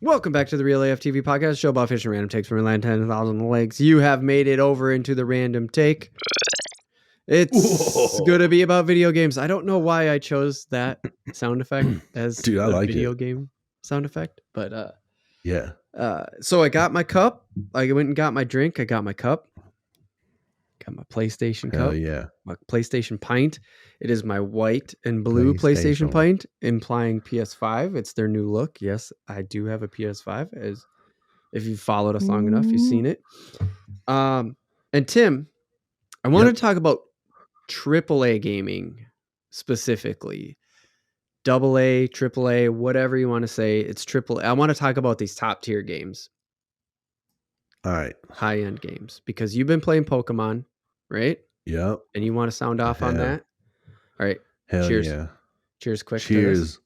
Welcome back to the Real AF TV podcast, show about fishing random takes from your land 10,000 lakes. You have made it over into the random take. It's going to be about video games. I don't know why I chose that sound effect as Dude, I like video it. game sound effect, but Yeah. so I got my cup. I went and got my drink. I got my cup. Got my PlayStation Hell cup. yeah. My PlayStation pint. It is my white and blue PlayStation pint, implying PS5. It's their new look. Yes, I do have a PS5. As if you've followed us long enough, you've seen it. And Tim, I want to talk about AAA gaming specifically. AA, AAA, whatever you want to say. It's AAA. I want to talk about these top tier games. All right. High end games, because you've been playing Pokemon, right? Yep. And you want to sound off on that? All right. Hell Cheers. yeah. Cheers quick. Cheers.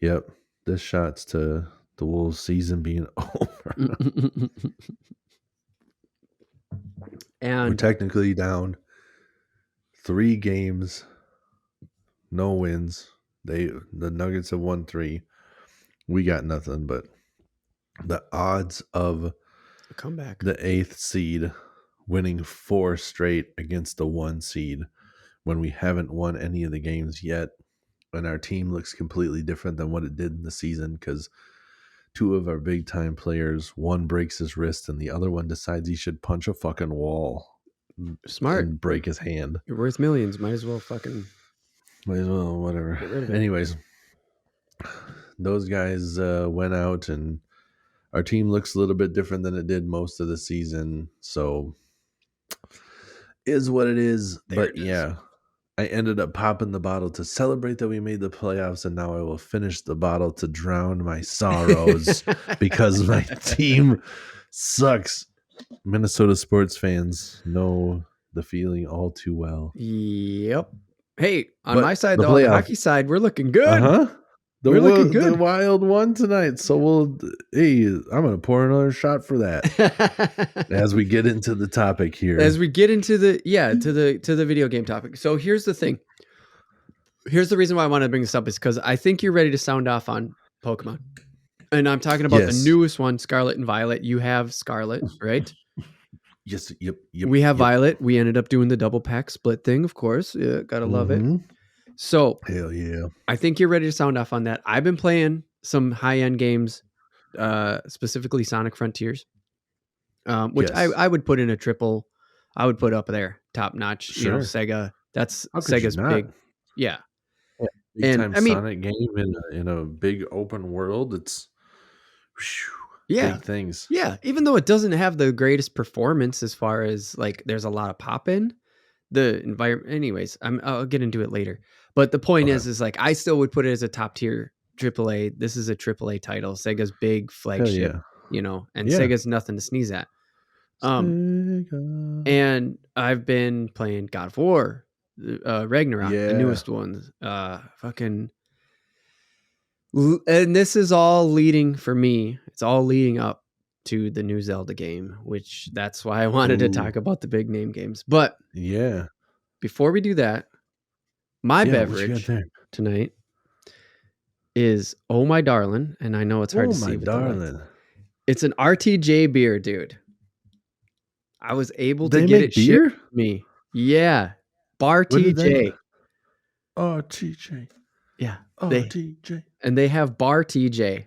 Yep. This shot's to the Wolves season being over. And we're technically down 3 games, no wins. The Nuggets have won 3. We got nothing, but the odds of a comeback, the 8th seed winning 4 straight against the 1 seed when we haven't won any of the games yet, and our team looks completely different than what it did in the season because 2 of our big time players, one breaks his wrist and the other one decides he should punch a fucking wall. Smart. And break his hand. You're worth millions. Might as well whatever. Anyways, those guys went out and our team looks a little bit different than it did most of the season. So is what it is. But yeah, I ended up popping the bottle to celebrate that we made the playoffs, and now I will finish the bottle to drown my sorrows because my team sucks. Minnesota sports fans know the feeling all too well. Yep. Hey, on my side, though, on the hockey side, we're looking good. We're looking good. The Wild won tonight, so I'm going to pour another shot for that as we get into the topic here. As we get into the video game topic. So here's the thing. Here's the reason why I want to bring this up is because I think you're ready to sound off on Pokemon. And I'm talking about the newest one, Scarlet and Violet. You have Scarlet, right? Yes. Yep. We have Violet. We ended up doing the double pack split thing, of course. Yeah, gotta love it. So hell yeah. I think you're ready to sound off on that. I've been playing some high-end games, specifically Sonic Frontiers, which I would put in a triple. I would put up there, top notch. Sure. You know, Sega. That's Sega's big. Yeah. Big time Sonic game in a big open world. It's big things. Yeah. Even though it doesn't have the greatest performance as far as like there's a lot of pop in the environment. Anyways, I'll get into it later. But the point is like I still would put it as a top tier AAA. This is a AAA title. Sega's big flagship, you know, and Sega's nothing to sneeze at. And I've been playing God of War, Ragnarok, the newest one. And this is all leading for me. It's all leading up to the new Zelda game, which that's why I wanted to talk about the big name games. But before we do that, my beverage tonight is Oh My Darling, and I know it's hard to see. It's an RTJ beer, dude. I was able to get it shipped to me. Yeah, Bar TJ. RTJ. Yeah, RTJ. And they have Bar TJ.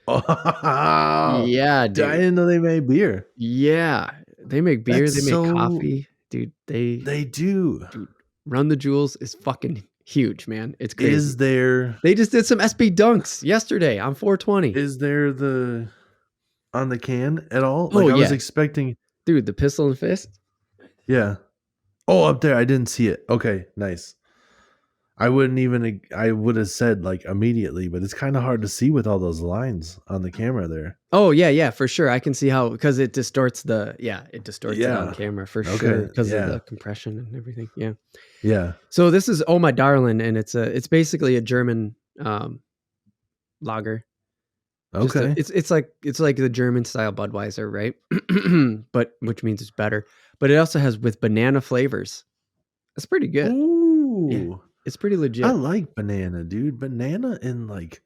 Oh, yeah, dude. I didn't know they made beer. Yeah, they make beer. They make coffee, dude. They do. Dude, Run the Jewels is fucking huge, man. It's crazy. They just did some SB Dunks yesterday on 420. Is there on the can at all? Like I was expecting. Dude, the Pistol and Fist. Yeah. Oh, up there. I didn't see it. Okay, nice. I would have said like immediately, but it's kind of hard to see with all those lines on the camera there. Oh yeah, for sure. I can see how, because it distorts it on camera for sure because of the compression and everything. Yeah. Yeah. So this is Oh My Darling, and it's basically a German lager. Okay. It's like the German style Budweiser, right? But which means it's better. But it also has with banana flavors. That's pretty good. Ooh. Yeah. It's pretty legit. I like banana, dude. Banana and like,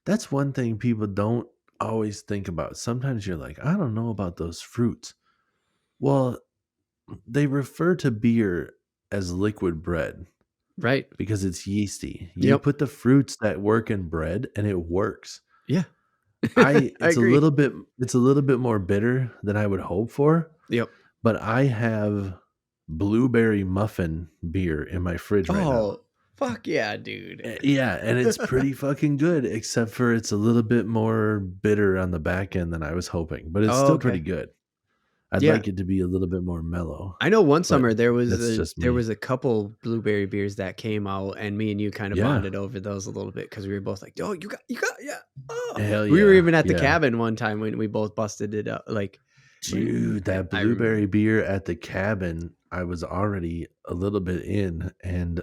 that's one thing people don't always think about, sometimes you're like, I don't know about those fruits. Well, they refer to beer as liquid bread. Right. Because it's yeasty. You put the fruits that work in bread and it works. Yeah. I agree. It's a little bit more bitter than I would hope for. Yep. But I have blueberry muffin beer in my fridge right now. Oh, fuck yeah, dude. Yeah, and it's pretty fucking good, except for it's a little bit more bitter on the back end than I was hoping. But it's still pretty good. I'd like it to be a little bit more mellow. I know one summer there was a couple blueberry beers that came out, and me and you kind of bonded over those a little bit because we were both like, "Oh, you got, yeah." Oh. Hell yeah. We were even at the cabin one time when we both busted it up. Like, dude, that blueberry beer at the cabin, I was already a little bit in, and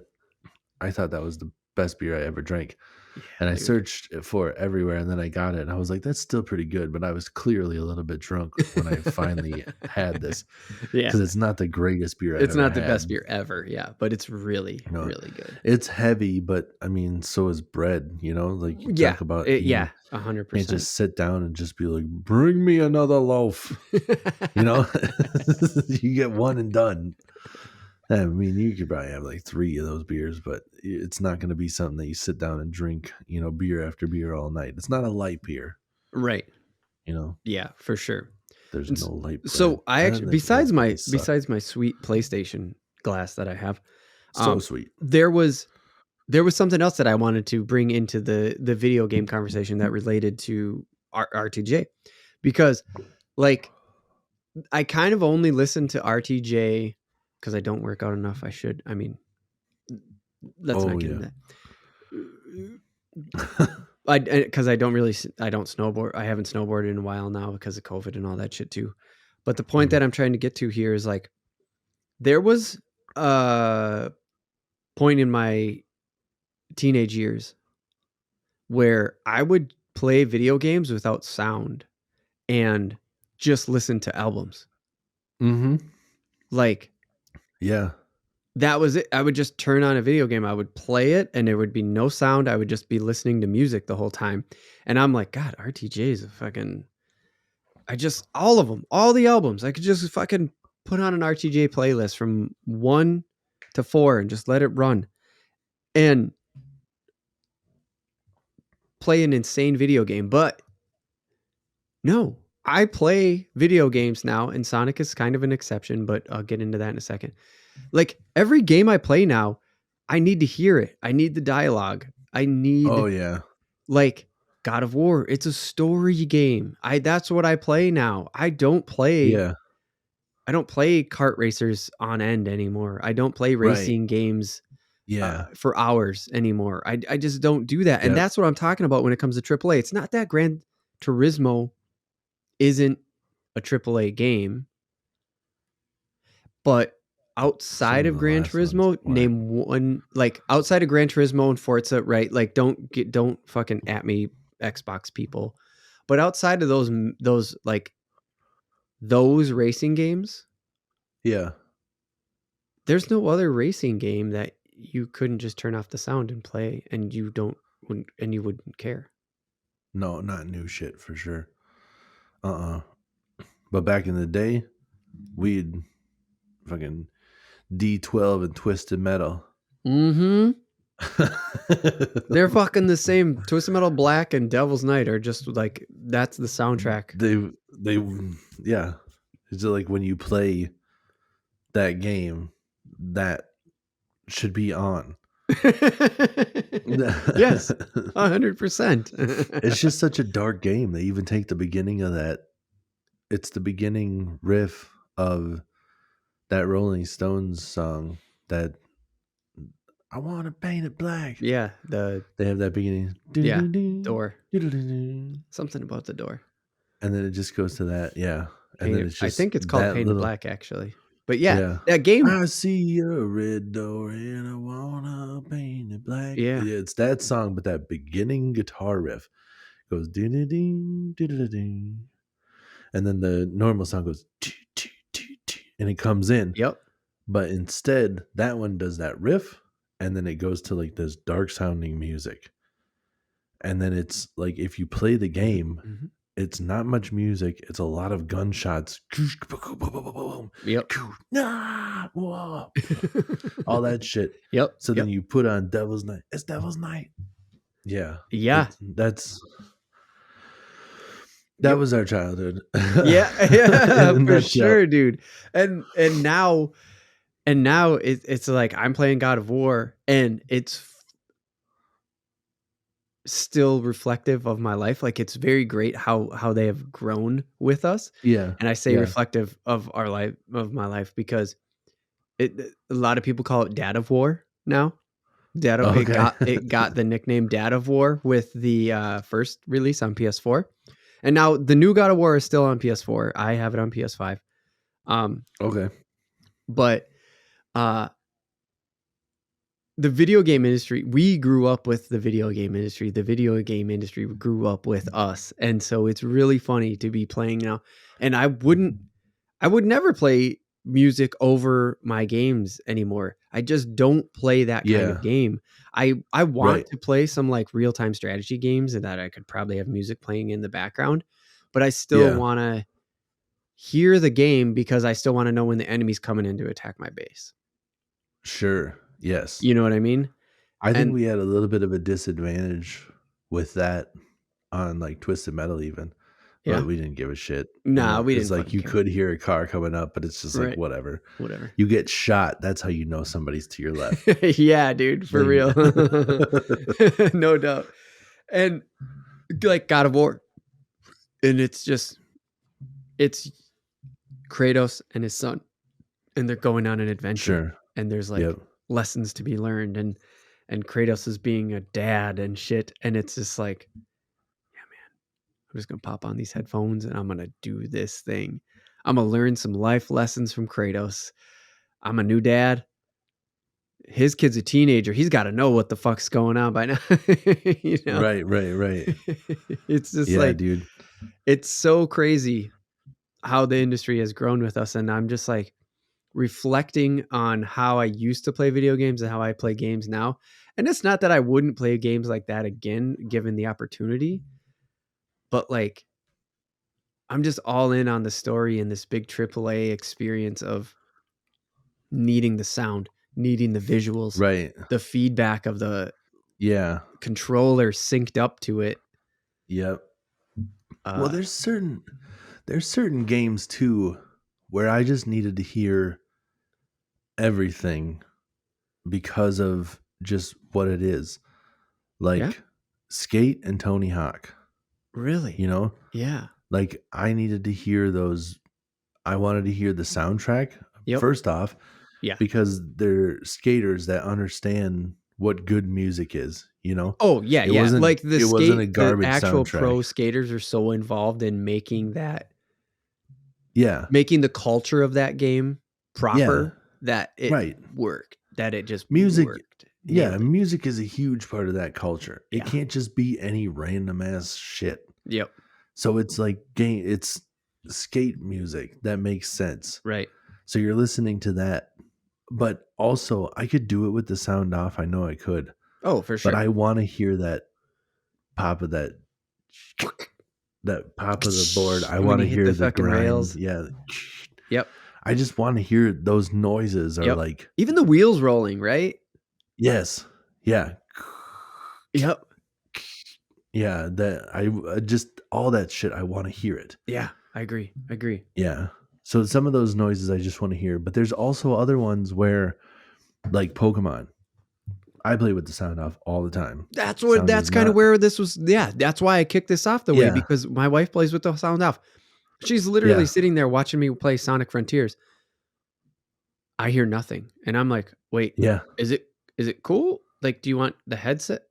I thought that was the best beer I ever drank. Yeah, and I searched for it everywhere, and then I got it, and I was like, that's still pretty good, but I was clearly a little bit drunk when I finally had this. Yeah. Because it's not the greatest beer I've ever had. It's not the best beer ever, yeah, but it's really, really good. It's heavy, but I mean, so is bread, like you talk about. 100%. And just sit down and just be like, bring me another loaf. You get one and done. I mean, you could probably have like 3 of those beers, but it's not going to be something that you sit down and drink, beer after beer all night. It's not a light beer. Right. Yeah, for sure. There's no light bread. So I actually, besides my sweet PlayStation glass that I have, so sweet. There was something else that I wanted to bring into the video game conversation that related to RTJ, because like I kind of only listen to RTJ because I don't work out enough. I should. I mean, let's not get into that. Because I don't snowboard. I haven't snowboarded in a while now because of COVID and all that shit too. But the point that I'm trying to get to here is like, there was a point in my teenage years where I would play video games without sound and just listen to albums. Mm-hmm. Like, yeah, that was it. I would just turn on a video game. I would play it and there would be no sound. I would just be listening to music the whole time. And I'm like, God, RTJ is a fucking, all of them, all the albums, I could just fucking put on an RTJ playlist from 1 to 4 and just let it run and play an insane video game. But no, I play video games now, and Sonic is kind of an exception, but I'll get into that in a second. Like, every game I play now, I need to hear it. I need the dialogue. I need, like God of War. It's a story game. That's what I play now. I don't play kart racers on end anymore. I don't play racing games for hours anymore. I just don't do that. And that's what I'm talking about when it comes to AAA. It's not that Gran Turismo isn't a AAA game, but outside of Gran Turismo, name one, like outside of Gran Turismo and Forza, right? Like don't fucking at me, Xbox people. But outside of those racing games, there's no other racing game that you couldn't just turn off the sound and play, and you wouldn't care. No, not new shit for sure. But back in the day, we'd fucking D12 and Twisted Metal. Mm-hmm. They're fucking the same. Twisted Metal Black and Devil's Night are just like, that's the soundtrack. They it's like when you play that game, that should be on. Yes, 100%. It's just such a dark game. They even take the beginning of that. It's the beginning riff of that Rolling Stones song that I want to paint it black. Yeah, they have that beginning. Door. Something about the door. And then it just goes to that. Yeah. And then it's just, I think it's called Painted Black, actually. But that game. I see a red door and I wanna paint it black. Yeah, it's that song, but that beginning guitar riff goes ding ding ding ding, and then the normal song goes and it comes in. Yep. But instead, that one does that riff, and then it goes to like this dark sounding music, and then it's like if you play the game, it's not much music. It's a lot of gunshots. Yep. Nah, whoa. All that shit. Yep. So then you put on Devil's Night. It's Devil's Night. Yeah. Yeah. That was our childhood. Yeah, for sure, dude. And now it's like I'm playing God of War, and it's still reflective of my life. Like, it's very great how they have grown with us. Yeah. And I say reflective of our life, of my life, because a lot of people call it Dad of War now. It got the nickname Dad of War with the first release on PS4. And now the new God of War is still on PS4. I have it on PS5. Okay. But the video game industry, we grew up with the video game industry. The video game industry grew up with us. And so it's really funny to be playing now. And I would never play music over my games anymore. I just don't play that kind of game. I want to play some like real-time strategy games, and that I could probably have music playing in the background, but I still want to hear the game because I still want to know when the enemy's coming in to attack my base. Sure. Yes. You know what I mean? I think we had a little bit of a disadvantage with that on like Twisted Metal even. Yeah. But we didn't give a shit. Nah, we didn't. It's like you could hear a car coming up, but it's just like whatever. Whatever. You get shot, that's how you know somebody's to your left. Yeah, dude, for real. No doubt. And like God of War. And it's Kratos and his son. And they're going on an adventure. Sure. And there's like lessons to be learned, and Kratos is being a dad and shit. And it's just like, I'm just going to pop on these headphones and I'm going to do this thing. I'm going to learn some life lessons from Kratos. I'm a new dad. His kid's a teenager. He's got to know what the fuck's going on by now. You know? Right. It's just like, dude, it's so crazy how the industry has grown with us. And I'm just like reflecting on how I used to play video games and how I play games now. And it's not that I wouldn't play games like that again, given the opportunity. But like, I'm just all in on the story and this big AAA experience of needing the sound, needing the visuals, the feedback of the controller synced up to it. Yep. Well, there's certain games too where I just needed to hear everything because of just what it is. Like Skate and Tony Hawk. Really? You know? Yeah. Like I needed to hear those. I wanted to hear the soundtrack first off. Yeah. Because they're skaters that understand what good music is, you know? Oh, yeah. It wasn't like wasn't a garbage the actual soundtrack. Pro skaters are so involved in making that. Yeah. Making the culture of that game proper that it worked. That it just worked. Yeah, music is a huge part of that culture. It can't just be any random ass shit. Yep. So it's like it's skate music that makes sense. Right. So you're listening to that. But also I could do it with the sound off. I know I could. Oh, for sure. But I want to hear that pop of that pop of the board. I want to hear the fucking grind. Rails. Yeah. Yep. I just want to hear those noises or like even the wheels rolling, right? Yes. Yeah. Yep. Yeah. That I just all that shit. I want to hear it. Yeah, I agree. Yeah. So some of those noises I just want to hear, but there's also other ones where, like Pokemon, I play with the sound off all the time. That's kind of where this was. Yeah, that's why I kicked this off the way because my wife plays with the sound off. She's literally sitting there watching me play Sonic Frontiers. I hear nothing, and I'm like, "Wait, is it cool? Like, do you want the headset?"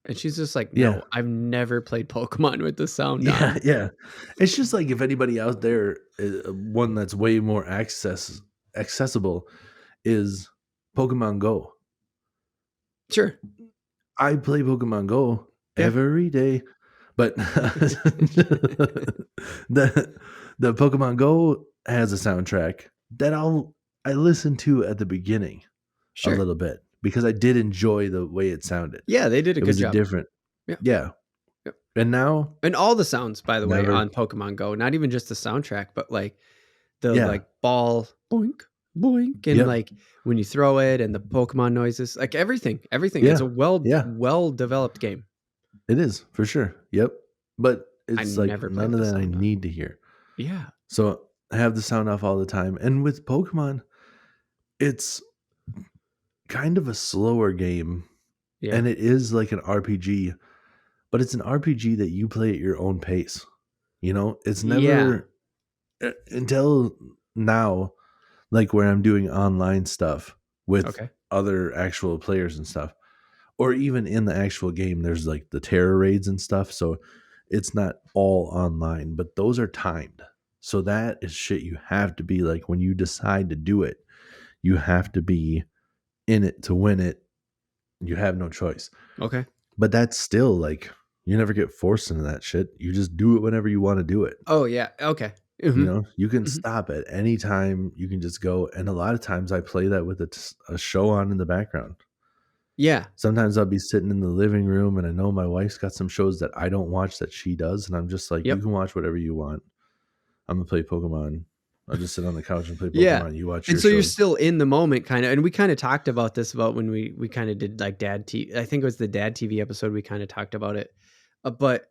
And she's just like, "No, I've never played Pokemon with the sound on." Yeah. It's just like if anybody out there, one that's way more accessible is Pokemon Go. Sure. I play Pokemon Go every day, but the Pokemon Go has a soundtrack that I listened to at the beginning a little bit because I did enjoy the way it sounded. Yeah, they did a good job. Different. Yeah. And now, and all the sounds, by the way, never. on Pokemon Go, not even just the soundtrack, but like the Yeah. like ball boink boink, and Yep. like when you throw it, and the Pokemon noises, like everything. Yeah. It's a well developed game. It is for sure. Yep. But it's I like never none played of the that I sound on. need to hear. Yeah. So I have the sound off all the time. And with Pokemon, it's kind of a slower game. Yeah. And it is like an RPG, but it's an RPG that you play at your own pace. You know, it's never until now, like where I'm doing online stuff with other actual players and stuff, or even in the actual game, there's like the terror raids and stuff. So it's not all online, but those are timed. So that is shit you have to be like, when you decide to do it, you have to be in it to win it. You have no choice. Okay. But that's still like, you never get forced into that shit. You just do it whenever you want to do it. Oh yeah. Okay. You know, you can stop at any time. You can just go. And a lot of times I play that with a show on in the background. Yeah. Sometimes I'll be sitting in the living room and I know my wife's got some shows that I don't watch that she does. And I'm just like, you can watch whatever you want. I'm going to play Pokemon. I'll just sit on the couch and play Pokemon. Yeah. You watch and so shows. You're still in the moment kind of. And we kind of talked about this about when we kind of did like Dad TV. I think it was the Dad TV episode. We kind of talked about it. But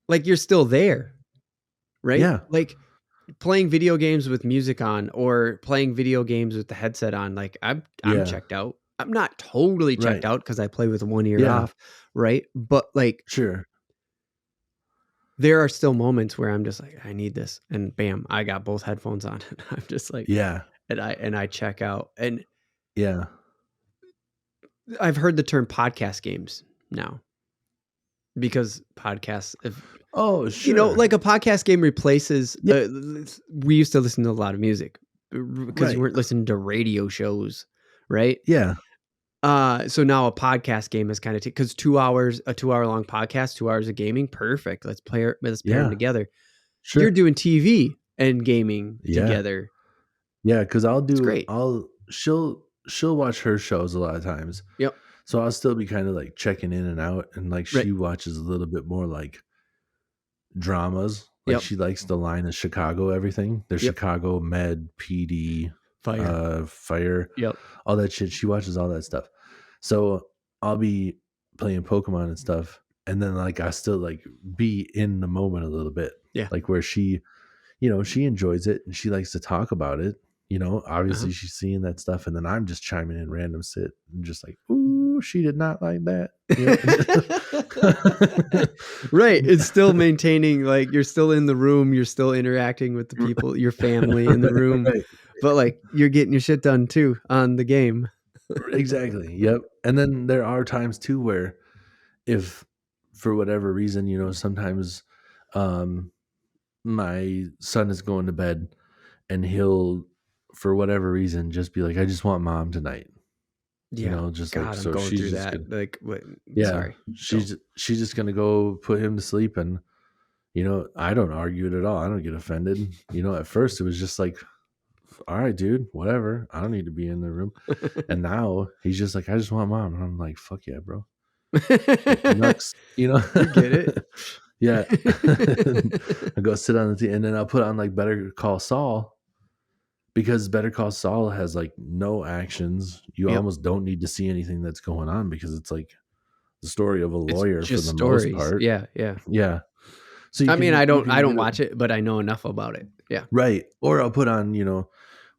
like you're still there. Right? Yeah. Like playing video games with music on or playing video games with the headset on. Like I'm checked out. I'm not totally checked out because I play with one ear off, right? But like, sure, there are still moments where I'm just like, I need this, and bam, I got both headphones on, and I'm just like, and I check out, and I've heard the term podcast games now because podcasts, you know, like a podcast game replaces. We used to listen to a lot of music because we weren't listening to radio shows. Right. Yeah. So now a podcast game is kind of because 2 hours, a 2 hour long podcast, 2 hours of gaming. Perfect. Let's pair them together. Sure. You're doing TV and gaming together. Yeah. Cause she'll watch her shows a lot of times. Yep. So I'll still be kind of like checking in and out. And like, she watches a little bit more like dramas. Like she likes the line of Chicago, everything. There's Chicago Med, PD, Fire, all that shit. She watches all that stuff. So I'll be playing Pokemon and stuff, and then like I still like be in the moment a little bit. Yeah. Like where she, you know, she enjoys it and she likes to talk about it. You know, obviously she's seeing that stuff, and then I'm just chiming in random shit and just like, ooh, she did not like that. You know? Right. It's still maintaining, like you're still in the room, you're still interacting with the people, your family in the room, but like you're getting your shit done too on the game. Exactly. Yep. And then there are times too where if for whatever reason, you know, sometimes my son is going to bed and he'll, for whatever reason, just be like, I just want mom tonight. Yeah. You know, just God, like, I'm so going she's through just that. gonna, like, what? Sorry. She's just going to go put him to sleep. And, you know, I don't argue it at all. I don't get offended. You know, at first it was just like, all right, dude, whatever. I don't need to be in the room. And now he's just like, I just want mom. And I'm like, fuck yeah, bro. Nuts, you know? You get it? Yeah. I go sit on the TV, and then I'll put on like Better Call Saul, because Better Call Saul has like no actions. You almost don't need to see anything that's going on because it's like the story of a lawyer for the most part. Yeah. So I mean, I don't watch it, but I know enough about it. Yeah. Right. Or I'll put on, you know,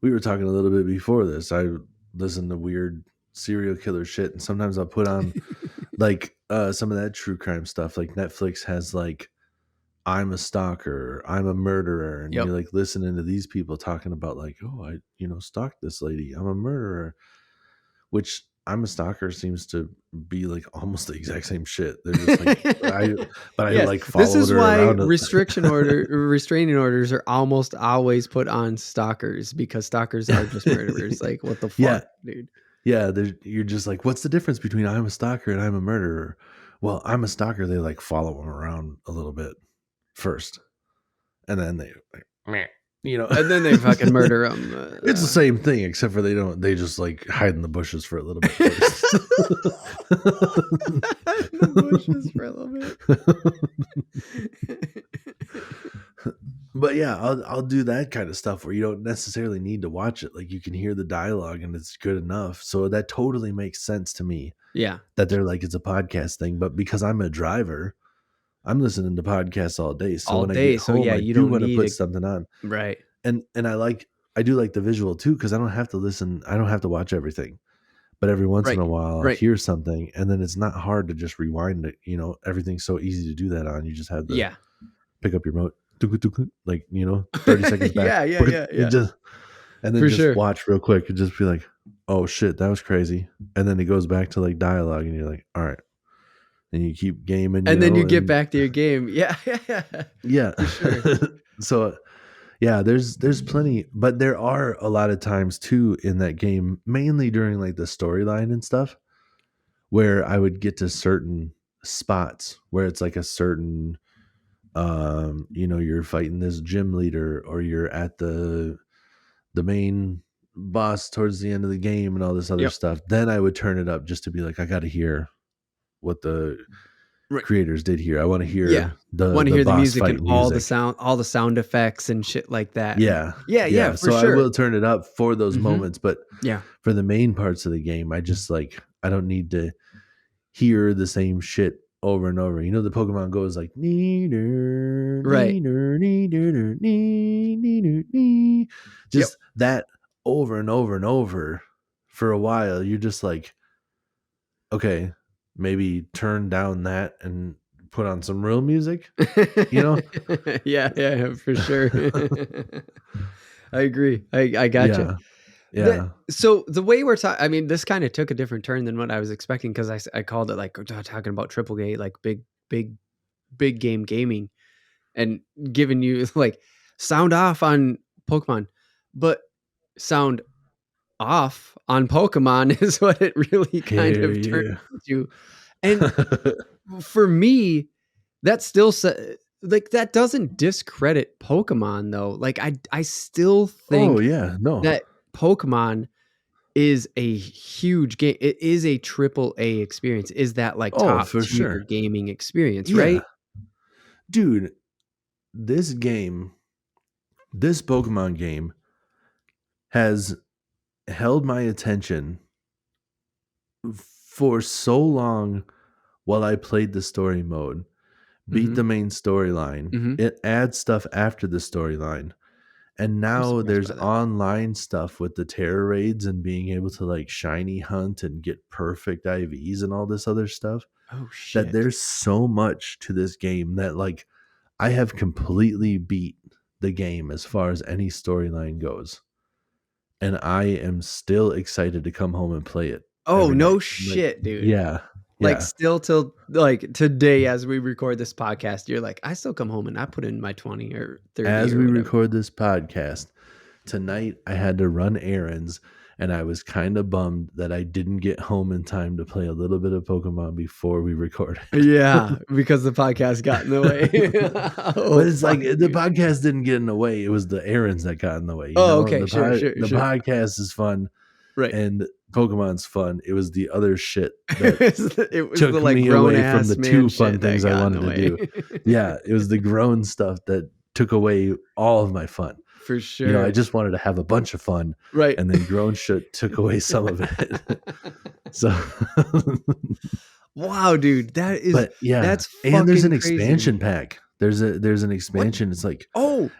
we were talking a little bit before this. I listen to weird serial killer shit, and sometimes I'll put on like some of that true crime stuff. Like Netflix has like I'm a stalker, I'm a murderer, and you're like listening to these people talking about like, oh, I, you know, stalked this lady, I'm a murderer, which I'm a stalker seems to be like almost the exact same shit. They're just like, I like followed this is her why around. restraining orders are almost always put on stalkers, because stalkers are just murderers. Like, what the fuck, dude? Yeah, you're just like, what's the difference between I'm a stalker and I'm a murderer? Well, I'm a stalker. They like follow him around a little bit first, and then they like, meh. And then they fucking murder them. It's the same thing, except for they just like hide in the bushes for a little bit first. Hide in the bushes for a little bit. But yeah, I'll do that kind of stuff where you don't necessarily need to watch it. Like you can hear the dialogue and it's good enough. So that totally makes sense to me. Yeah. That they're like, it's a podcast thing. But because I'm a driver, I'm listening to podcasts all day. So when I get home, I do want to put something on. Right. And I do like the visual too, because I don't have to listen. I don't have to watch everything. But every once in a while, I hear something, and then it's not hard to just rewind it. Everything's so easy to do that on. You just have to pick up your remote, like 30 seconds back. yeah. And then just watch real quick and just be like, oh shit, that was crazy. And then it goes back to like dialogue, and you're like, all right. And you keep gaming, and then you get back to your game. Yeah. Sure. So. Yeah, there's plenty, but there are a lot of times too in that game, mainly during like the storyline and stuff, where I would get to certain spots where it's like a certain, you're fighting this gym leader, or you're at the main boss towards the end of the game and all this other stuff. Then I would turn it up just to be like, I got to hear what the creators did here. I want to hear the music and all the sound effects and shit like that. Yeah. For so sure. I will turn it up for those moments, but for the main parts of the game, I just like, I don't need to hear the same shit over and over. The Pokemon Go is like just that over and over and over for a while. You're just like, okay, maybe turn down that and put on some real music, Yeah, for sure. I agree. I gotcha. Yeah. So the way we're talking, I mean, this kind of took a different turn than what I was expecting, because I called it like talking about triple A, like big game gaming, and giving you like sound off on Pokemon, but sound off on Pokemon is what it really kind of turned into. And for me, that still like that doesn't discredit Pokemon though. Like I still think that Pokemon is a huge game. It is a triple A experience. Is that like top tier gaming experience, right? Dude, this Pokemon game has held my attention for so long while I played the story mode, beat the main storyline. It adds stuff after the storyline. And now there's online stuff with the terror raids and being able to like shiny hunt and get perfect IVs and all this other stuff. Oh shit. That there's so much to this game that like I have completely beat the game as far as any storyline goes. And I am still excited to come home and play it. Oh, no shit, dude. Yeah. Like still till like today, as we record this podcast, you're like, I still come home and I put in my 20 or 30. As we record this podcast tonight, I had to run errands, and I was kind of bummed that I didn't get home in time to play a little bit of Pokemon before we recorded. Yeah, because the podcast got in the way. But it's like the podcast didn't get in the way; it was the errands that got in the way. Okay, the sure. The podcast is fun, right? And Pokemon's fun. It was the other shit that it was took the, like, me away from the two fun things I wanted to do. Yeah, it was the grown stuff that took away all of my fun. For sure. I just wanted to have a bunch of fun. Right. And then grown shit took away some of it. So wow, dude. That is that's fucking and there's an crazy. Expansion pack. There's an expansion. What? It's like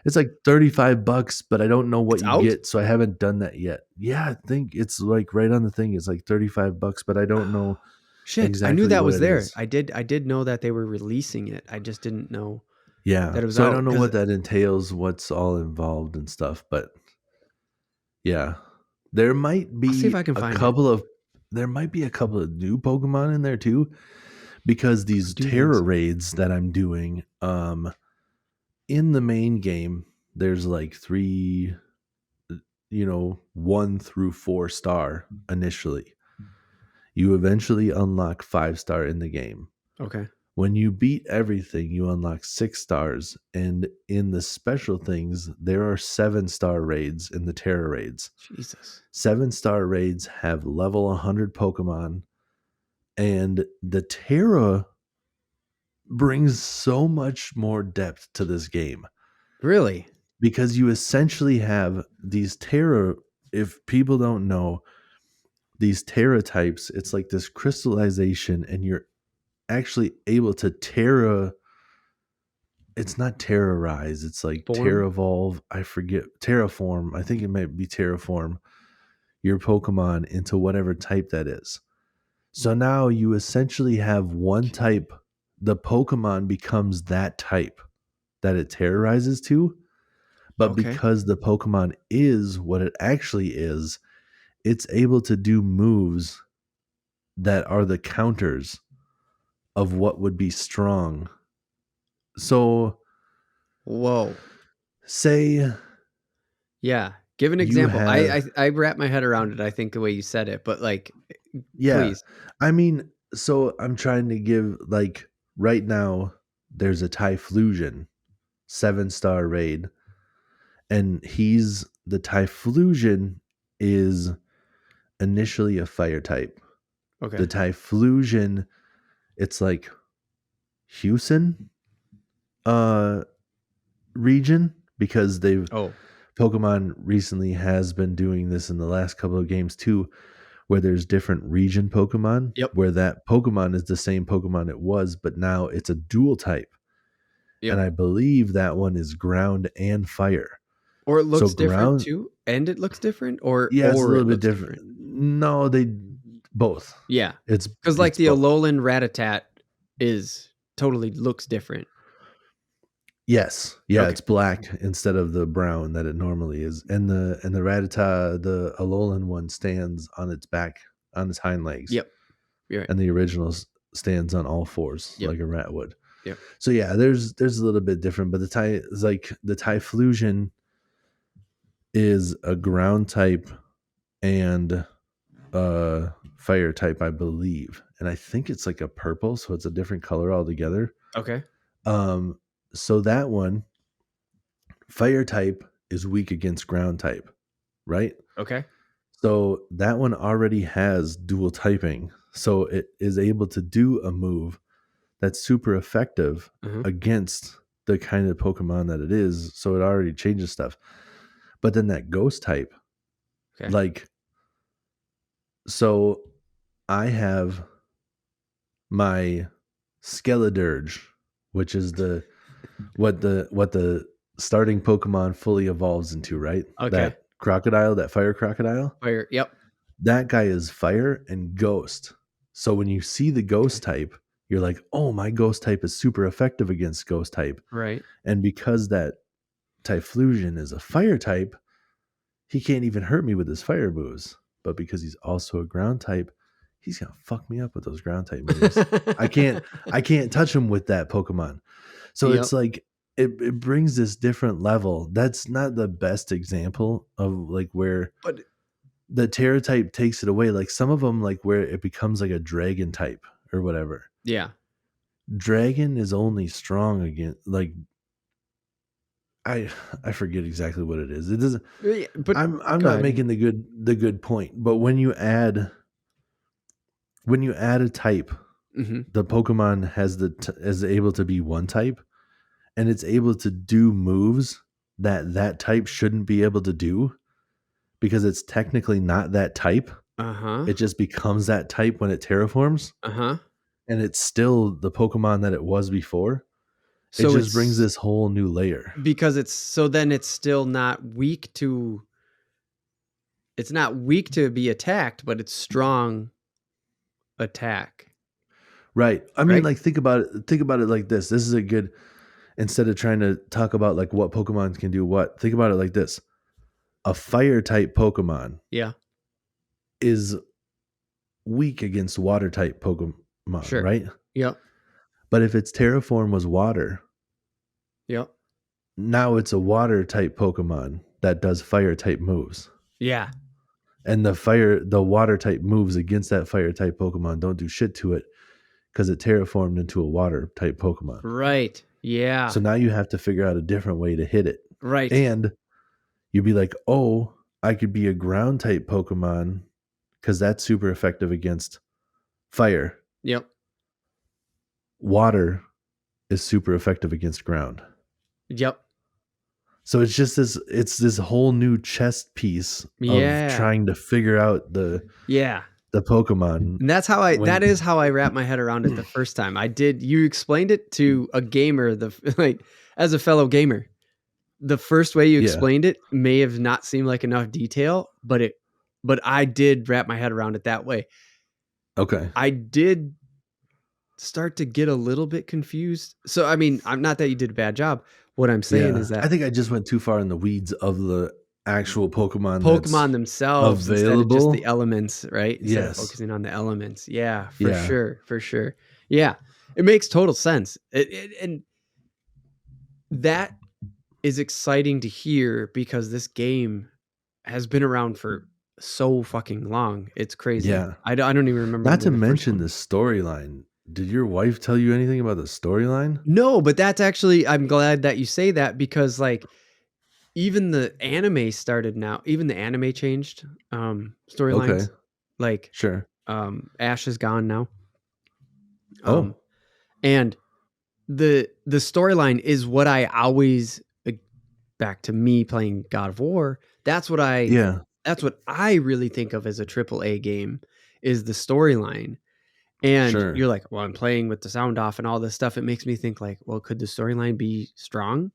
it's like $35, but I don't know what you get, so I haven't done that yet. Yeah, I think it's like right on the thing. It's like $35, but I don't know. Shit, exactly I knew that was there. Is. I did know that they were releasing it. I just didn't know. Yeah, that it was so I don't know what that entails, what's all involved and stuff, but yeah, there might be see if I can find there might be a couple of new Pokemon in there too. Because these terror raids that I'm doing, in the main game, there's like 3, 1 through 4 star initially. You eventually unlock 5 star in the game. Okay. When you beat everything, you unlock 6 stars. And in the special things, there are 7-star raids in the Terra raids. Jesus. 7-star raids have level 100 Pokemon. And the Terra brings so much more depth to this game. Really? Because you essentially have these Terra, if people don't know, these Terra types, it's like this crystallization, and you're actually able to Terra. It's not terrorize, it's like Terravolve. I forget. Terraform. I think it might be Terraform your Pokemon into whatever type that is. So now you essentially have one type. The Pokemon becomes that type that it terrorizes to. But because the Pokemon is what it actually is, it's able to do moves that are the counters of what would be strong. So, whoa. Say, yeah. Give an example. I wrap my head around it, I think, the way you said it, but like, yeah. Please. I mean, so I'm trying to give, like, right now, there's a Typhlosion 7-star raid, and the Typhlosion is initially a fire type. Okay. The Typhlosion, it's like Houston region, because Pokemon recently has been doing this in the last couple of games too, where there's different region Pokemon, where that Pokemon is the same Pokemon it was, but now it's a dual type. And I believe that one is ground and fire. Or it looks different too, and it looks different, or yeah, it's a little bit different. No, they both. Yeah, it's because like the Alolan Rattata totally looks different. Yes, yeah, it's black instead of the brown that it normally is, and the Rattata, the Alolan one, stands on its back, on its hind legs. Yep, you're right. And the original stands on all fours, like a rat would. Yep. So yeah, there's a little bit different, but the Typhlosion is a ground type and fire type, I believe, and I think it's like a purple, so it's a different color altogether. Okay. So that one, fire type, is weak against ground type, right? Okay. So that one already has dual typing, so it is able to do a move that's super effective against the kind of Pokemon that it is. So it already changes stuff. But then that ghost type, so I have my Skeledirge, which is what the starting Pokemon fully evolves into, right? Okay. That crocodile, that fire crocodile. Fire, yep. That guy is fire and ghost. So when you see the ghost type, you're like, oh, my ghost type is super effective against ghost type. Right. And because that Typhlosion is a fire type, he can't even hurt me with his fire moves. But because he's also a ground type, he's gonna fuck me up with those ground type moves. I can't touch him with that Pokemon. So it's like it brings this different level. That's not the best example of like where the Terra type takes it away. Like some of them, like where it becomes like a dragon type or whatever. Yeah. Dragon is only strong against, like, I forget exactly what it is. It doesn't. But I'm not making the good point. But when you add a type, the Pokemon is able to be one type, and it's able to do moves that type shouldn't be able to do, because it's technically not that type. It just becomes that type when it terraforms. And it's still the Pokemon that it was before. So it just brings this whole new layer. Because it's still not weak to. It's not weak to be attacked, but it's strong attack. Right. I mean, like, think about it like this. This is a good, instead of trying to talk about like what Pokemon can do what, think about it like this. A fire type Pokemon is weak against water type Pokemon, right? Yep. But if its terraform was water, now it's a water type Pokemon that does fire type moves. Yeah. And the water type moves against that fire type Pokemon don't do shit to it, because it terraformed into a water type Pokemon. Right. Yeah. So now you have to figure out a different way to hit it. Right. And you'd be like, oh, I could be a ground type Pokemon because that's super effective against fire. Yep. Water is super effective against ground. Yep. So it's just this whole new chess piece of trying to figure out the Pokemon. And that is how I wrapped my head around it the first time. You explained it to a gamer, as a fellow gamer. The first way you explained it may have not seemed like enough detail, but I did wrap my head around it that way. Okay. I did start to get a little bit confused. So, I mean, I'm not that you did a bad job. What I'm saying is that I think I just went too far in the weeds of the actual Pokemon themselves available. Instead of just the elements, right? Instead of yes. focusing on the elements. Yeah, for sure. Yeah, it makes total sense. And that is exciting to hear because this game has been around for so fucking long. It's crazy. Yeah. I don't even remember. Not to mention the storyline. Did your wife tell you anything about the storyline? No, but that's actually, I'm glad that you say that because like even the anime started now, even the anime changed storylines. Okay. Like sure. Ash is gone now. And the storyline is what I always, back to me playing God of War. That's what I really think of as a AAA game is the storyline. And you're like, well, I'm playing with the sound off and all this stuff. It makes me think like, well, could the storyline be strong?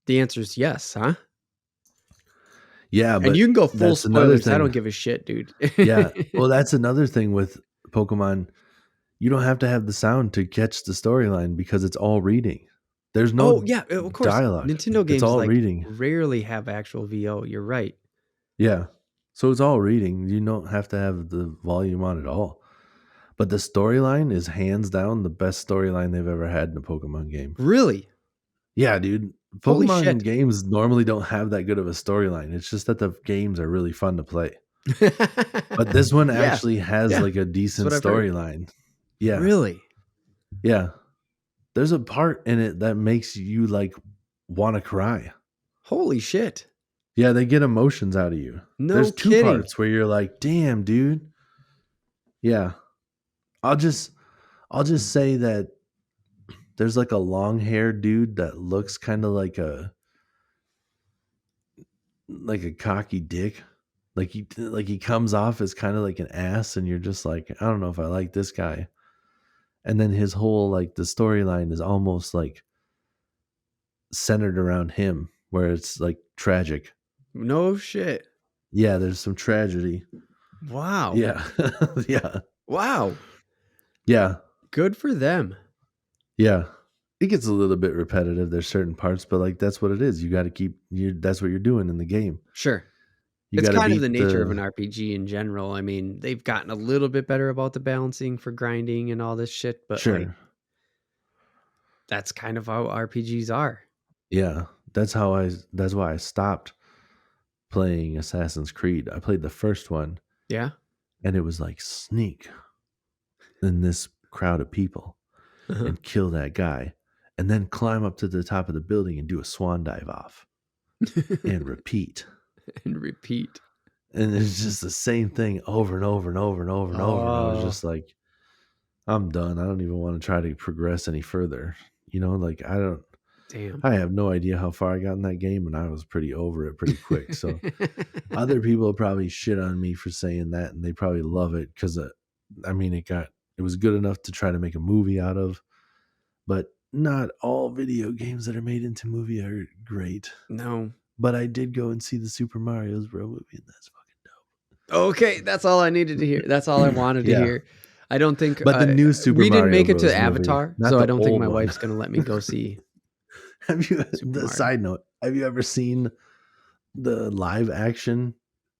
The answer is yes, huh? Yeah, but and you can go full spoilers. I don't give a shit, dude. Yeah, well, that's another thing with Pokemon. You don't have to have the sound to catch the storyline because it's all reading. There's no of course. dialogue. Nintendo games it's all reading. Rarely have actual VO. You're right. Yeah, so it's all reading. You don't have to have the volume on at all. But the storyline is hands down the best storyline they've ever had in a Pokemon game. Really? Yeah, dude. Pokemon games normally don't have that good of a storyline. It's just that the games are really fun to play. But this one actually has like a decent storyline. Yeah. Really? Yeah. There's a part in it that makes you like want to cry. Holy shit. Yeah, they get emotions out of you. There's two parts where you're like, damn, dude. Yeah. I'll just say that there's like a long-haired dude that looks kind of like a cocky dick. Like he comes off as kind of like an ass, and you're just like, I don't know if I like this guy. And then his whole like the storyline is almost like centered around him, where it's like tragic. No shit. Yeah, there's some tragedy. Wow. Yeah. Yeah. Wow. Yeah. Good for them. Yeah. It gets a little bit repetitive. There's certain parts, but like that's what it is. You got to that's what you're doing in the game. Sure. It's kind of the nature of an RPG in general. I mean, they've gotten a little bit better about the balancing for grinding and all this shit, but like, that's kind of how RPGs are. Yeah. That's why I stopped playing Assassin's Creed. I played the first one. Yeah. And it was like sneak in this crowd of people and kill that guy and then climb up to the top of the building and do a swan dive off and repeat. And repeat. And it's just the same thing over and over and over and over and over. And I was just like, I'm done. I don't even want to try to progress any further. You know, like I have no idea how far I got in that game, and I was pretty over it pretty quick. So other people probably shit on me for saying that, and they probably love it because, I mean, it was good enough to try to make a movie out of, but not all video games that are made into movie are great. No. But I did go and see the Super Mario Bros. Movie, and that's fucking dope. Okay, that's all I needed to hear. That's all I wanted to hear. I don't think. But the new Super Mario we didn't make Bros. It to Avatar, so I don't think my one. wife's going to let me go see. Side note, have you ever seen the live action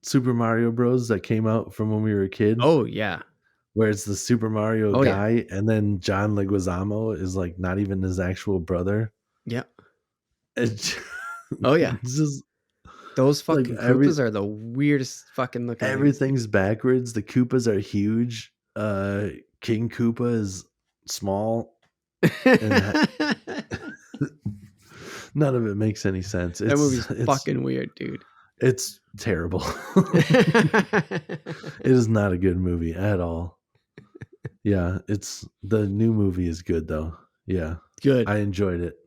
Super Mario Bros. That came out from when we were a kid? Oh, yeah. Where it's the Super Mario guy, and then John Leguizamo is like not even his actual brother. Yeah. Oh yeah, just those fucking Koopas are the weirdest fucking looking. Everything's backwards. The Koopas are huge. King Koopa is small, and none of it makes any sense. That movie's fucking weird, dude. It's terrible. It is not a good movie at all. Yeah, the new movie is good though. Yeah, good. I enjoyed it.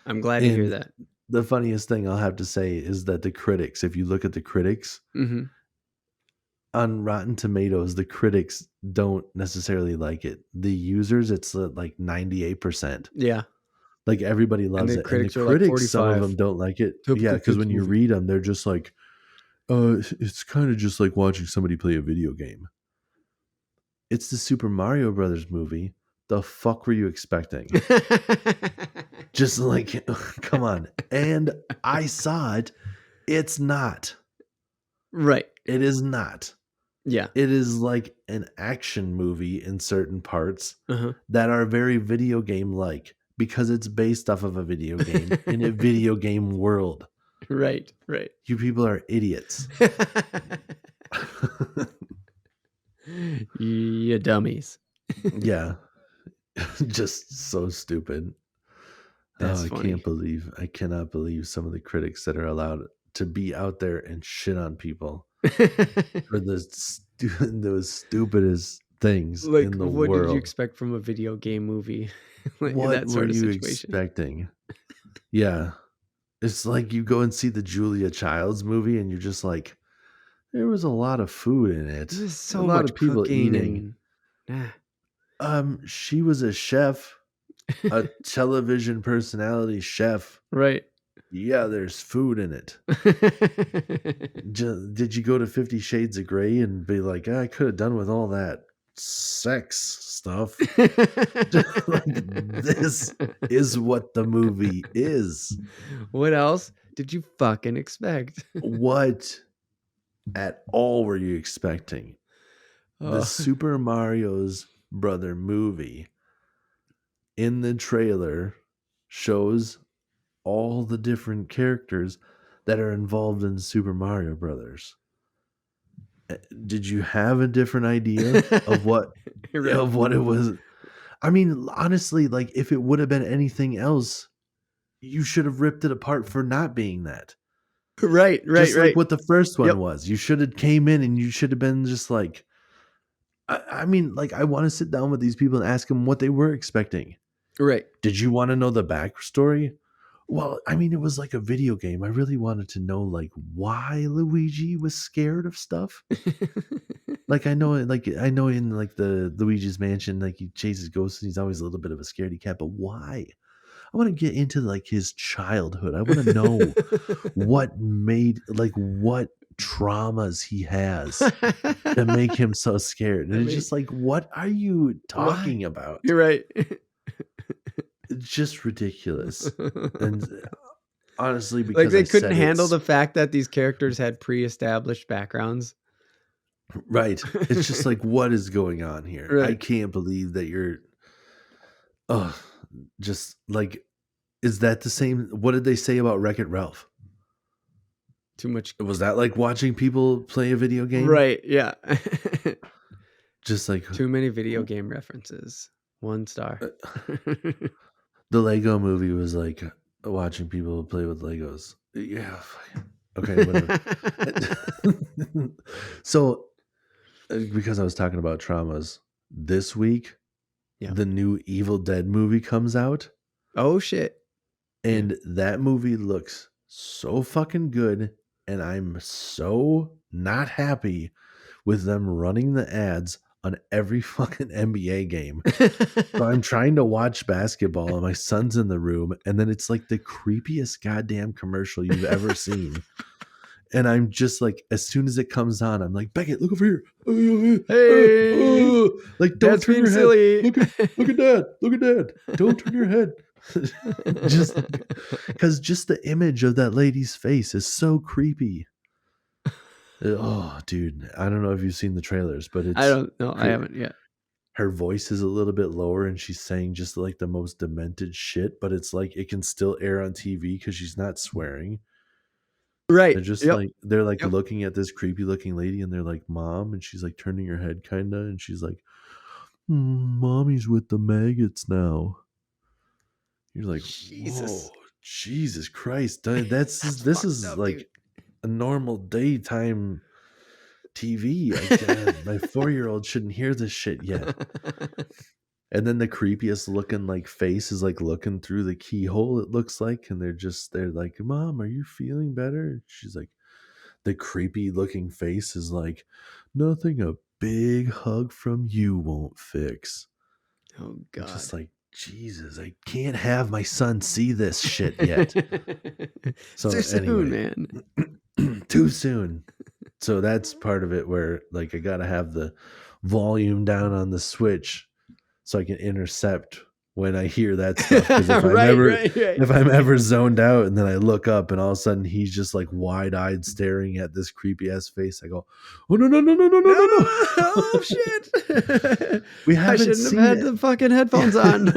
I'm glad to hear that. The funniest thing I'll have to say is that the critics, if you look at the critics, on Rotten Tomatoes, the critics don't necessarily like it. The users, it's like 98%. Yeah. Like everybody loves it. And the critics, some of them don't like it. Yeah, because when you read them, they're just like, it's kind of just like watching somebody play a video game. It's the Super Mario Brothers movie. The fuck were you expecting? Just like, come on. And I saw it. It's not. Right. It is not. Yeah. It is like an action movie in certain parts that are very video game like, because it's based off of a video game in a video game world. Right, right. You people are idiots. You dummies. Yeah. Just so stupid. That's funny. I cannot believe some of the critics that are allowed to be out there and shit on people for those stupidest things like, in the what world. Did you expect from a video game movie? What were you expecting? Yeah. It's like you go and see the Julia Childs movie and you're just like, there was a lot of food in it. There's so a lot of people eating. She was a chef, a television personality chef. Right. Yeah, there's food in it. Did you go to 50 Shades of Grey and be like, I could have done with all that sex stuff? Like, this is what the movie is. What else did you fucking expect? What at all were you expecting? The Super Mario's brother movie in the trailer shows all the different characters that are involved in Super Mario Brothers. Did you have a different idea of what of what it was? I mean, honestly, like if it would have been anything else, you should have ripped it apart for not being that. Right. Just like what the first one was. You should have came in and you should have been just like, I mean, like I want to sit down with these people and ask them what they were expecting. Right. Did you want to know the backstory? Well, I mean, it was like a video game. I really wanted to know like why Luigi was scared of stuff. Like I know in like the Luigi's Mansion, like he chases ghosts and he's always a little bit of a scaredy cat, but why? I want to get into like his childhood. I want to know what traumas he has to make him so scared. And it's just like, what are you talking about? You're right. It's just ridiculous. And honestly, because like they couldn't handle the fact that these characters had pre-established backgrounds. Right. It's just like, what is going on here? Right. I can't believe that you're just like, is that the same? What did they say about Wreck-It Ralph? Too much. Was that like watching people play a video game? Right. Yeah. Just like too many video game references. 1 star. The Lego movie was like watching people play with Legos. Yeah. Okay. Whatever. So, because I was talking about traumas, this week, the new Evil Dead movie comes out. Oh shit. And that movie looks so fucking good. And I'm so not happy with them running the ads on every fucking NBA game. So I'm trying to watch basketball and my son's in the room. And then it's like the creepiest goddamn commercial you've ever seen. And I'm just like, as soon as it comes on, I'm like, Beckett, look over here. Hey, like, don't turn your silly. head. Look at dad. Look at dad. Don't turn your head. Just because just the image of that lady's face is so creepy. Oh, dude, I don't know if you've seen the trailers, but it's, I don't know. I haven't yet. Her voice is a little bit lower and she's saying just like the most demented shit, but it's like it can still air on TV because she's not swearing. Right. They're just they're looking at this creepy looking lady and they're like, Mom, and she's like turning her head kind of, and she's like, Mommy's with the maggots now. You're like, Jesus. whoa, Jesus Christ. This is like dude. A normal daytime TV. My 4-year-old shouldn't hear this shit yet. And then the creepiest looking like face is like looking through the keyhole, it looks like, and they're like, Mom, are you feeling better? And she's like, the creepy looking face is like, nothing a big hug from you won't fix. Oh God. I'm just like, Jesus, I can't have my son see this shit yet. So too soon, man. Too soon. So that's part of it where like I gotta have the volume down on the Switch so I can intercept when I hear that stuff. Because if I'm ever zoned out and then I look up and all of a sudden he's just like wide-eyed staring at this creepy ass face, I go, oh no. Oh shit. I shouldn't have had the fucking headphones on.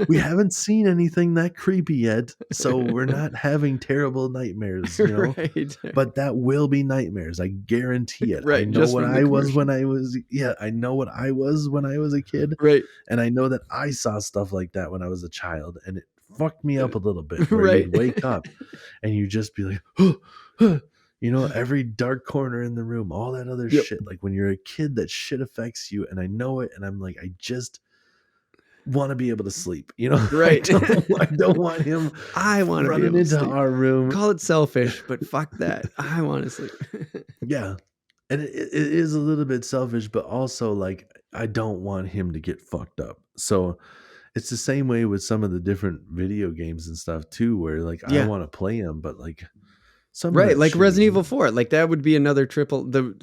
We haven't seen anything that creepy yet, so we're not having terrible nightmares, you know. Right. But that will be nightmares, I guarantee it. Right. I know what I was when I was I know what I was when I was a kid. Right. And I know that I saw stuff like that when I was a child, and it fucked me up a little bit. Where you'd wake up and you just be like, you know, every dark corner in the room, all that other shit. Like when you're a kid, that shit affects you, and I know it. And I'm like, I just want to be able to sleep, you know. Right. I don't want him. I want to running be able into to sleep. Our room. Call it selfish, but fuck that. I want to sleep. Yeah. And it is a little bit selfish, but also like I don't want him to get fucked up. So it's the same way with some of the different video games and stuff too, where like I want to play them, but like like Resident Evil 4, like that would be another AAA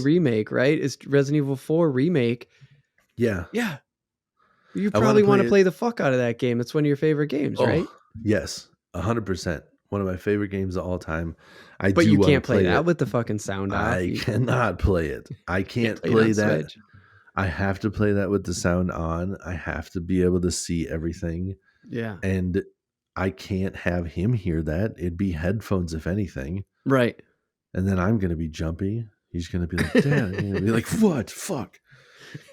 remake, right? It's Resident Evil 4 remake. Yeah. Yeah. You probably want to play the fuck out of that game. It's one of your favorite games, right? Yes, 100%. One of my favorite games of all time. But you can't play that with the fucking sound off. I cannot play it. I can't play that. Switch. I have to play that with the sound on. I have to be able to see everything. Yeah. And I can't have him hear that. It'd be headphones, if anything. Right. And then I'm going to be jumpy. He's going to be like, Dad. I'm going to be like, what? Fuck.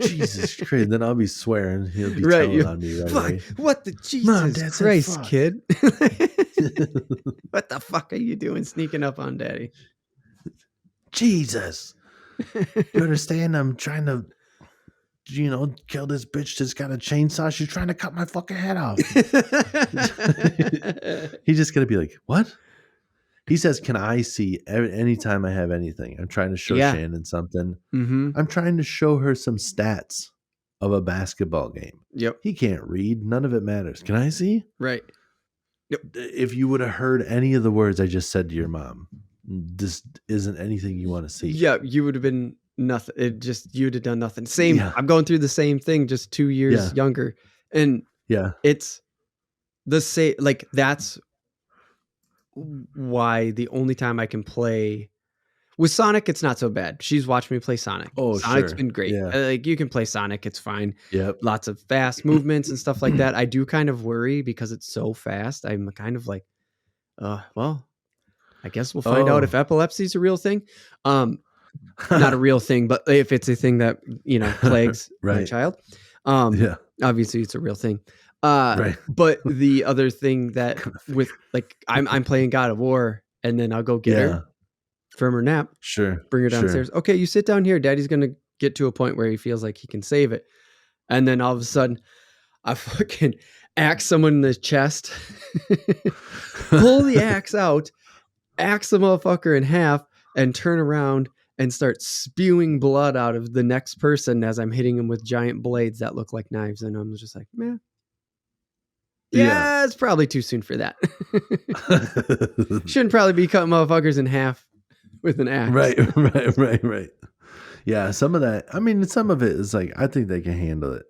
Jesus Christ. Then I'll be swearing. He'll be telling on me right away. What the Jesus Christ, kid? What the fuck are you doing sneaking up on Daddy? Jesus. You understand? I'm trying to, kill this bitch that's got a chainsaw. She's trying to cut my fucking head off. He's just going to be like, what? He says, can I see anytime I have anything? I'm trying to show Shannon something. Mm-hmm. I'm trying to show her some stats of a basketball game. Yep. He can't read. None of it matters. Can I see? Right. Yep. If you would have heard any of the words I just said to your mom, this isn't anything you want to see. Yeah, you would have been nothing. You'd have done nothing. Same. Yeah. I'm going through the same thing, just 2 years younger. And it's the same. Like that's why the only time I can play with Sonic, it's not so bad. She's watched me play Sonic. Oh, Sonic's been great. Yeah. Like you can play Sonic, it's fine. Yep. Lots of fast movements and stuff like that. I do kind of worry because it's so fast. I'm kind of like, well, I guess we'll find out if epilepsy is a real thing. Not a real thing, but if it's a thing that plagues my child. Obviously it's a real thing. Right. But the other thing that with like I'm playing God of War and then I'll go get her from her nap. Sure. Bring her downstairs. Sure. Okay, you sit down here. Daddy's gonna get to a point where he feels like he can save it. And then all of a sudden I fucking axe someone in the chest, pull the axe out, axe the motherfucker in half, and turn around and start spewing blood out of the next person as I'm hitting him with giant blades that look like knives. And I'm just like, man. Yeah, it's probably too soon for that. Shouldn't probably be cutting motherfuckers in half with an axe. Right. Yeah, some of that. I mean, some of it is like I think they can handle it,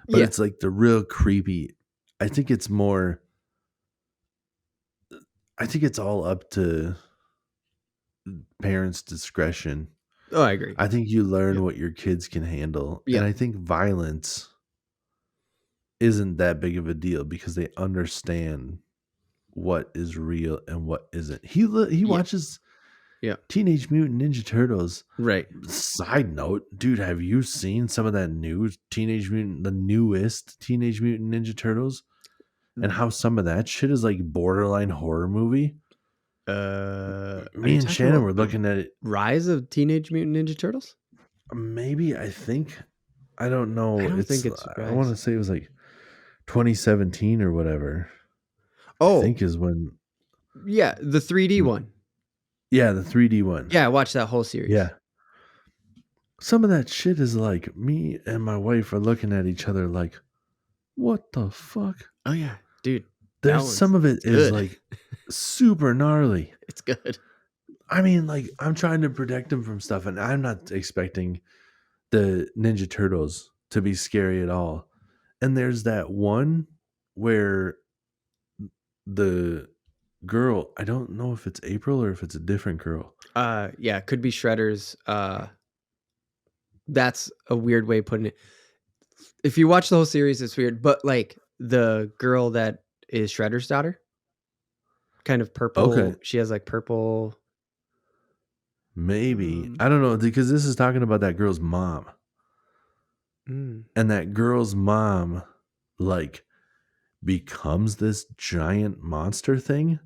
but it's like the real creepy. I think it's more. I think it's all up to parents' discretion. Oh, I agree. I think you learn what your kids can handle, and I think violence isn't that big of a deal because they understand what is real and what isn't. He watches Yeah. Teenage Mutant Ninja Turtles. Right. Side note, dude, have you seen some of that new the newest Teenage Mutant Ninja Turtles? And how some of that shit is like borderline horror movie? Me and Shannon were looking at it. Rise of Teenage Mutant Ninja Turtles? Maybe, I think. I don't know. I don't think it's I want to say it was like 2017 or whatever. Oh. I think is when. Yeah, the 3D one. Yeah, the 3D one. Yeah, I watched that whole series. Yeah. Some of that shit is like me and my wife are looking at each other like, what the fuck? Oh, yeah, dude. There's some of it is like super gnarly. It's good. I mean, like, I'm trying to protect him from stuff, and I'm not expecting the Ninja Turtles to be scary at all. And there's that one where the girl, I don't know if it's April or if it's a different girl. Yeah, could be Shredder's. That's a weird way of putting it. If you watch the whole series, it's weird, but like the girl that is Shredder's daughter, kind of purple. Okay. She has like purple. Maybe. I don't know, because this is talking about that girl's mom. And that girl's mom, like, becomes this giant monster thing.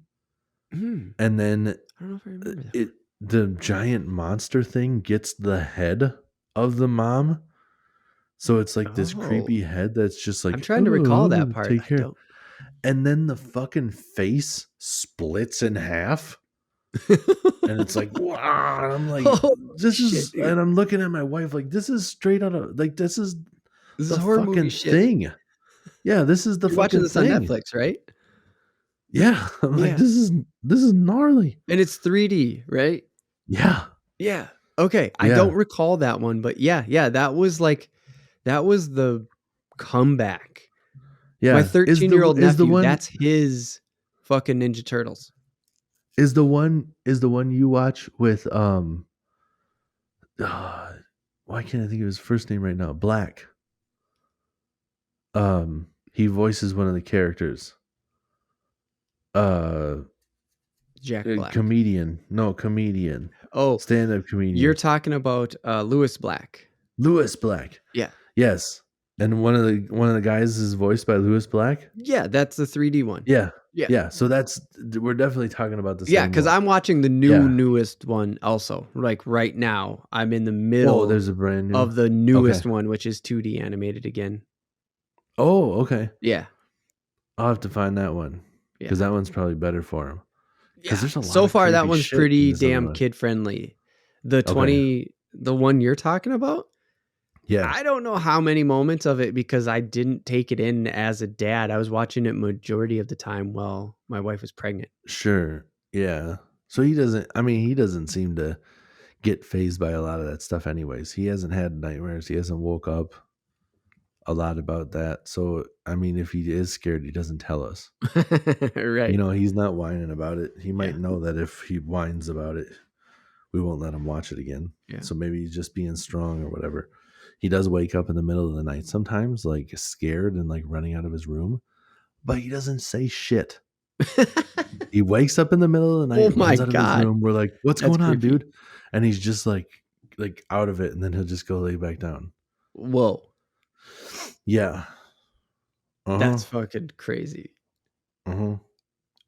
And then I don't know if I remember that. The giant monster thing gets the head of the mom. So it's like this creepy head that's just like, I'm trying to recall that part. Take care. And then the fucking face splits in half. And it's like, wow. And I'm like, and I'm looking at my wife like, this is straight out of, like, this is the fucking thing. Yeah, this is the You're fucking watching this thing. on Netflix, right? Yeah. I'm like, this is gnarly. And it's 3D, right? Yeah. Yeah. Okay. I don't recall that one, but yeah, that was the comeback. Yeah. My 13-year-old nephew, that's his fucking Ninja Turtles. Is the one you watch with why can't I think of his first name right now? Black. He voices one of the characters. Jack Black. Comedian. Oh, stand-up comedian. You're talking about Lewis Black. Lewis Black. Yeah. Yes. And one of the guys is voiced by Lewis Black? Yeah, that's the 3D one. Yeah. Yeah. So we're definitely talking about the same one. Because I'm watching the newest one also. Like right now, I'm in the middle there's a brand new of the newest one, which is 2D animated again. Oh, okay. Yeah. I'll have to find that one. Because that one's probably better for him. Yeah. There's a lot so far, that one's pretty damn kid friendly. The one you're talking about? Yeah. I don't know how many moments of it because I didn't take it in as a dad. I was watching it majority of the time while my wife was pregnant. Sure. Yeah. So he doesn't seem to get fazed by a lot of that stuff anyways. He hasn't had nightmares. He hasn't woke up a lot about that. So, I mean, if he is scared, he doesn't tell us. Right. He's not whining about it. He might know that if he whines about it, we won't let him watch it again. Yeah. So maybe he's just being strong or whatever. He does wake up in the middle of the night sometimes, like scared and like running out of his room, but he doesn't say shit. He wakes up in the middle of the night. Oh my God. Out of his room. We're like, what's going on, dude? And he's just like out of it. And then he'll just go lay back down. Whoa. Yeah. That's fucking crazy.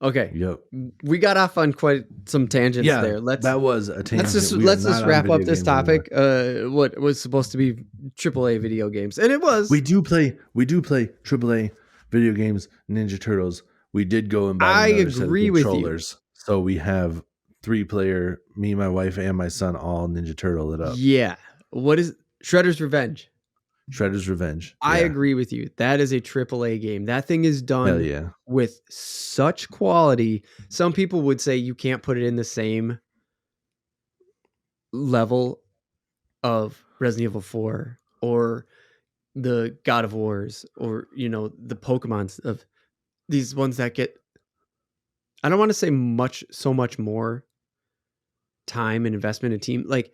Okay. Yep. We got off on quite some tangents there. That was a tangent. Let's just wrap up this topic. What was supposed to be AAA video games, and it was. We do play AAA video games. Ninja Turtles. We did go and buy another set of controllers. So we have 3-player. Me, my wife, and my son all Ninja Turtle it up. Yeah. What is Shredder's Revenge? Shredder's Revenge. I agree with you. That is a AAA game. That thing is done with such quality. Some people would say you can't put it in the same level of Resident Evil 4 or the God of Wars or, the Pokemons of these ones that get, I don't want to say so much more time and investment in team. Like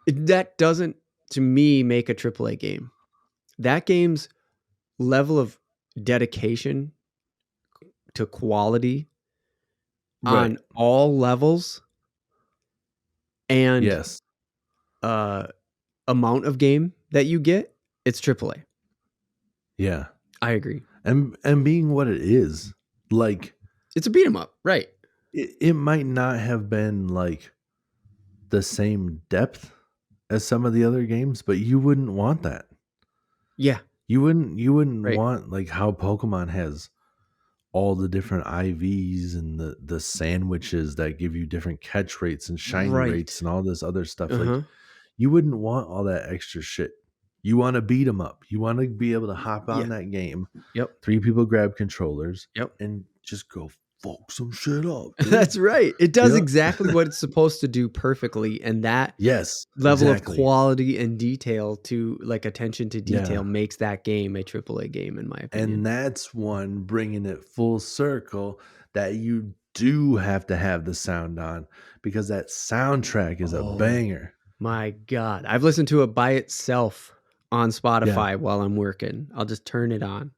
that doesn't, to me, make a AAA game. That game's level of dedication to quality on all levels and yes, amount of game that you get, it's AAA. Yeah, I agree. And being what it is, like it's a beat 'em up, right? It might not have been like the same depth as some of the other games, but you wouldn't want that. Yeah. You wouldn't want like how Pokemon has all the different IVs and the sandwiches that give you different catch rates and shiny rates and all this other stuff. Like you wouldn't want all that extra shit. You want to beat them up. You want to be able to hop on that game. Yep. 3 people grab controllers. Yep. And just go fuck some shit up. That's right. It does exactly what it's supposed to do perfectly, and that level of quality and detail to like attention to detail makes that game a AAA game, in my opinion. And that's one bringing it full circle that you do have to have the sound on, because that soundtrack is a banger. My God, I've listened to it by itself on Spotify while I'm working. I'll just turn it on.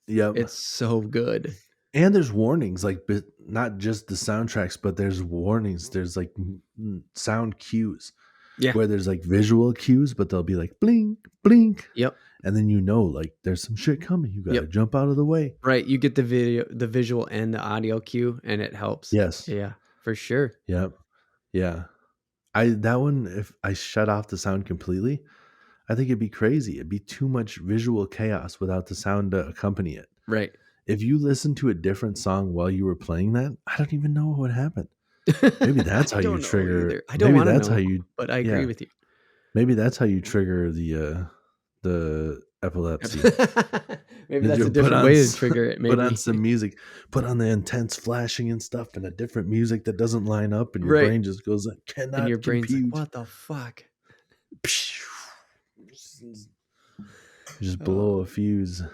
Yep, it's so good. And there's warnings, like not just the soundtracks, but there's warnings. There's like sound cues, where there's like visual cues, but they'll be like blink, blink. Yep. And then like there's some shit coming. You gotta jump out of the way. Right. You get the visual, and the audio cue, and it helps. Yes. Yeah, for sure. Yep. Yeah. That one, if I shut off the sound completely, I think it'd be crazy. It'd be too much visual chaos without the sound to accompany it. Right. If you listen to a different song while you were playing that, I don't even know what would happen. Maybe that's how you trigger. I don't want to know, but I agree with you. Maybe that's how you trigger the epilepsy. Maybe that's a different way to trigger it. Maybe. Put on some music. Put on the intense flashing and stuff, and a different music that doesn't line up, and your brain just goes, "Cannot." And your brain's like, "What the fuck?" Just blow a fuse.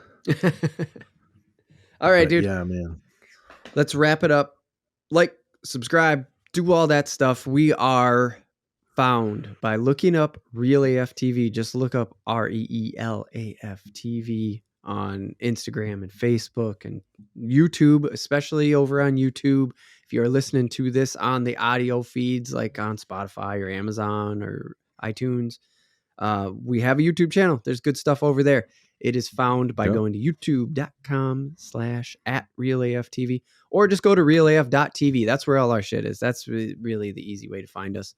All right, dude. Yeah, man. Let's wrap it up. Like, subscribe, do all that stuff. We are found by looking up Real AF TV. Just look up REELAF TV on Instagram and Facebook and YouTube, especially over on YouTube. If you're listening to this on the audio feeds, like on Spotify or Amazon or iTunes, we have a YouTube channel. There's good stuff over there. It is found by going to youtube.com/@RealAFTV, or just go to realaf.tv. That's where all our shit is. That's really the easy way to find us,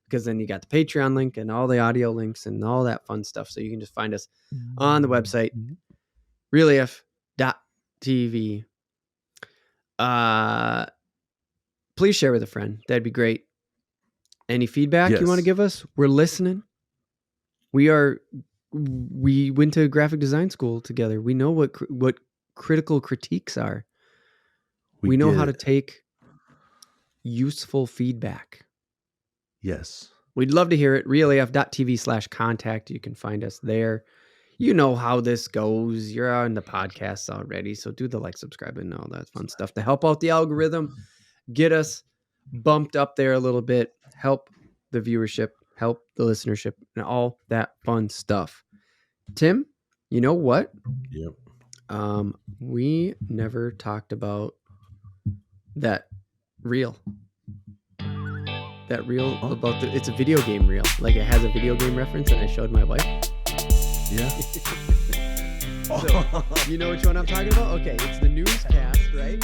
because then you got the Patreon link and all the audio links and all that fun stuff. So you can just find us on the website, realaf.tv. Please share with a friend. That'd be great. Any feedback you want to give us? We're listening. We went to graphic design school together. We know what critical critiques are. We know how to take useful feedback. Yes. We'd love to hear it. realaf.tv/contact. You can find us there. You know how this goes. You're on the podcasts already, so do the like, subscribe, and all that fun stuff to help out the algorithm. Get us bumped up there a little bit. Help the viewership. Help the listenership, and all that fun stuff. Tim, you know what? Yep. We never talked about that reel. That reel about it's a video game reel. Like, it has a video game reference, and I showed my wife. Yeah. So, you know which one I'm talking about? Okay, it's the newscast, right?